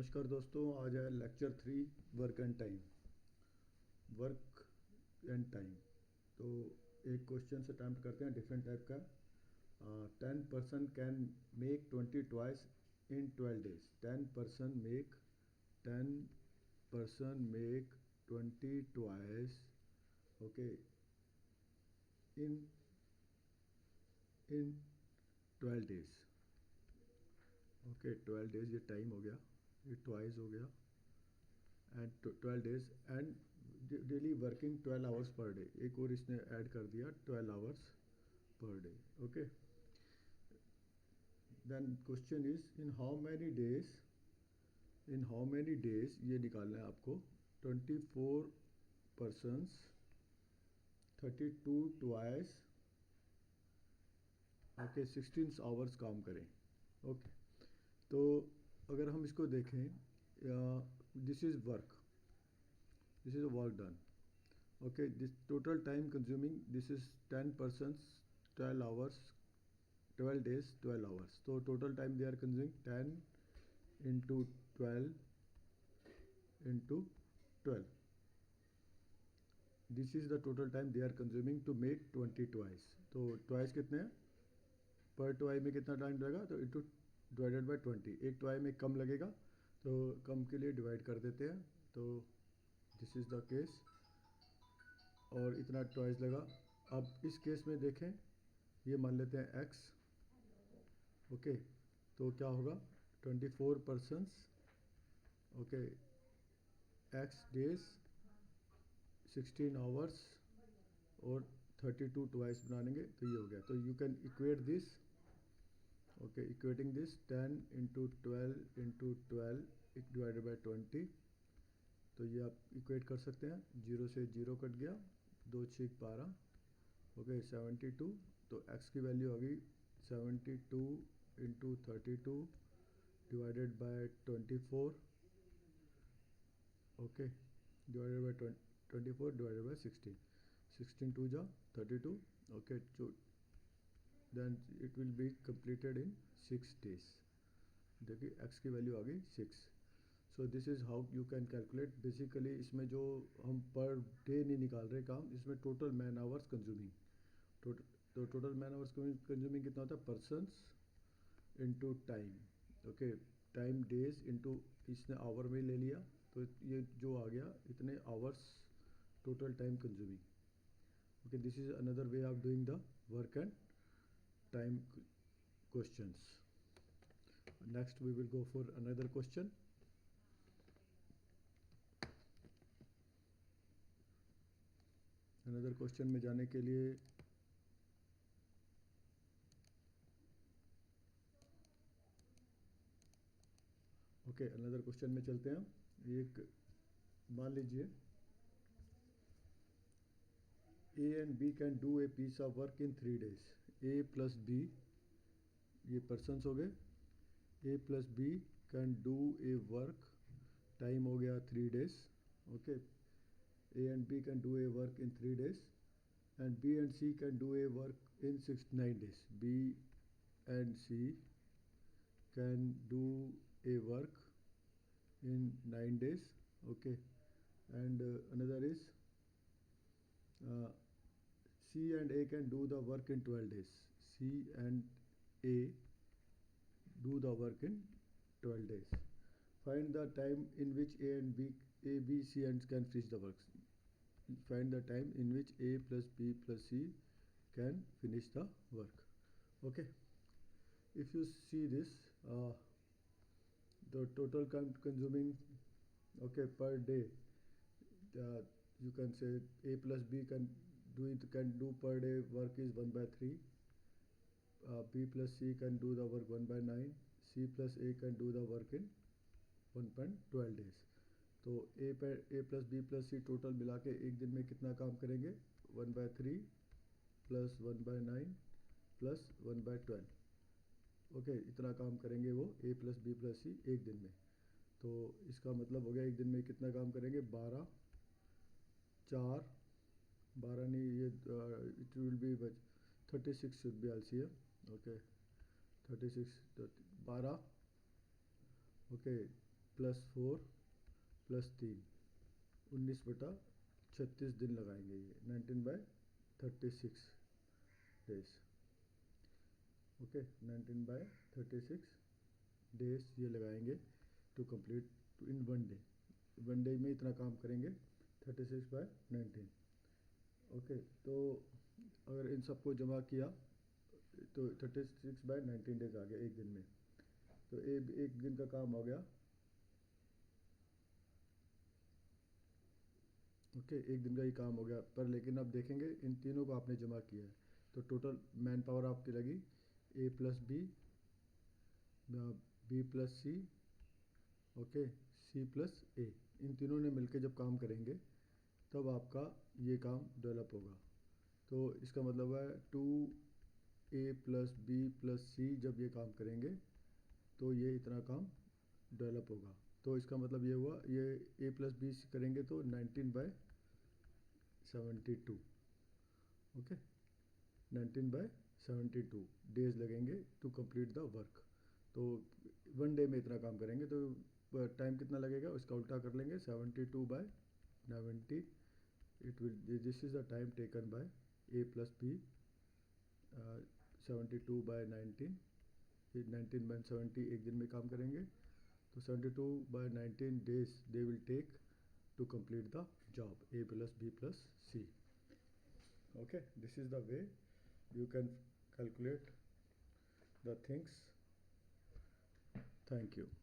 नमस्कार दोस्तों, आज है lecture 3 work and time. Work and time, तो एक क्वेश्चन से अटैम्प्ट करते हैं डिफरेंट टाइप का। 10 person can make 20 toys in 12 days। 10 person make 20 toys, okay, in 12 days। Okay, 12 days ये टाइम हो गया, ये ट्वाइस हो गया, and 12 days and daily working 12 hours per day. एक और इसने ऐड कर दिया 12 hours per day. Okay, then question is in how many days ये निकालना है आपको। 24 persons 32 twice, ओके, 16 hours काम करें। ओके, तो अगर हम इसको देखें, this is work, this is a work done. Okay, this total time consuming, this is 10 persons 12 hours, 12 days 12 hours, so total time they are consuming 10 into 12 into 12. This is the total time they are consuming to make 20 twice. तो twice कितने हैं, per toy में कितना time लगेगा, तो into divided by 20। एक toy में कम लगेगा तो कम के लिए डिवाइड कर देते हैं, तो दिस इज़ द केस, और इतना टॉयज लगा। अब इस केस में देखें, ये मान लेते हैं x, ओके, तो क्या होगा 24 persons, okay, x days 16 hours और 32 टॉयज बनाएंगे, तो ये हो गया। तो you can equate this, okay, equating this 10 into 12 into 12 divided by 20, तो ये आप इक्वेट कर सकते हैं। 0 से 0 कट गया, 2 6 12, ओके, 72। तो x की वैल्यू आ गई 72 into 32 divided by 24, okay, divided by 24 divided by 16, 16 2 जा 32, okay, then it will be completed in 6 days। देखिए x की वैल्यू आ गई 6। So this is how you can calculate. Basically इसमें जो हम पर डे नहीं निकाल रहे काम, इसमें टोटल मैन आवर्स कंज्यूमिंग, तो टोटल मैन आवर्स कंज्यूमिंग कितना होता है, persons into time, okay, time days into, इसने आवर में ले लिया, तो ये जो आ गया इतने hours total time consuming. Okay, this is another way of doing the work and time questions. Next we will go for another question. Another question में जाने के लिए ओके, अनदर क्वेश्चन में चलते हैं। एक मान लीजिए A and B can do a piece of work in 3 days। A plus B, ये पर्सनस हो गए, A plus B can do a work, time हो गया 3 days, okay, A and B can do a work in 3 days, and B and C can do a work in 9 days। B and C can do a work in 9 days, okay, and another is C and A can do the work in 12 days। C and A do the work in 12 days। Find the time in which A, B, C and can finish the work। Find the time in which A plus B plus C can finish the work। Okay, if you see this, the total consuming, okay, per day, you can say A plus B can do per day work is 1/3, B plus C can do the work 1/9, C plus A can do the work in 1.12 days। तो A plus B plus C total मिला के एक दिन में कितना काम करेंगे, 1/3 plus 1/9 plus 1/12, okay, इतना काम करेंगे वो A plus B plus C एक दिन में। तो इसका मतलब हो गया एक दिन में कितना काम करेंगे, 12 4 12 नहीं, ये it will B 36 should be LCM, okay, 36 12, okay, +4 + 3 19/36 दिन लगाएंगे ये 19/36 डेज। ओके 19/36 डेज ये लगाएंगे to complete in 1 day. 1 day में इतना काम करेंगे 36/19। ओके तो अगर इन सबको जमा किया तो 36/19 डेज आ गया एक दिन में। तो एक दिन का काम हो गया। ओके एक दिन का ही काम हो गया, पर लेकिन अब देखेंगे इन तीनों को आपने जमा किया है तो टोटल मैन पावर आपकी लगी A+B B+C ओके C+A। इन तीनों ने मिलकर जब काम करेंगे तब आपका ये काम डेवलप होगा। तो इसका मतलब है 2A+B+C जब ये काम करेंगे तो ये इतना काम डेवलप होगा। तो इसका मतलब ये हुआ ये A+B करेंगे तो 19/72 ओके 19/72 डेज लगेंगे टू कंप्लीट द वर्क। तो 1 डे में इतना काम करेंगे तो टाइम कितना लगेगा उसका उल्टा कर लेंगे 72/90 it will this is the time taken by A+B 72/19 19/70 एक दिन में काम करेंगे तो 72/19 days they will take to complete the job A+B+C. Okay, this is the way you can calculate the things. Thank you.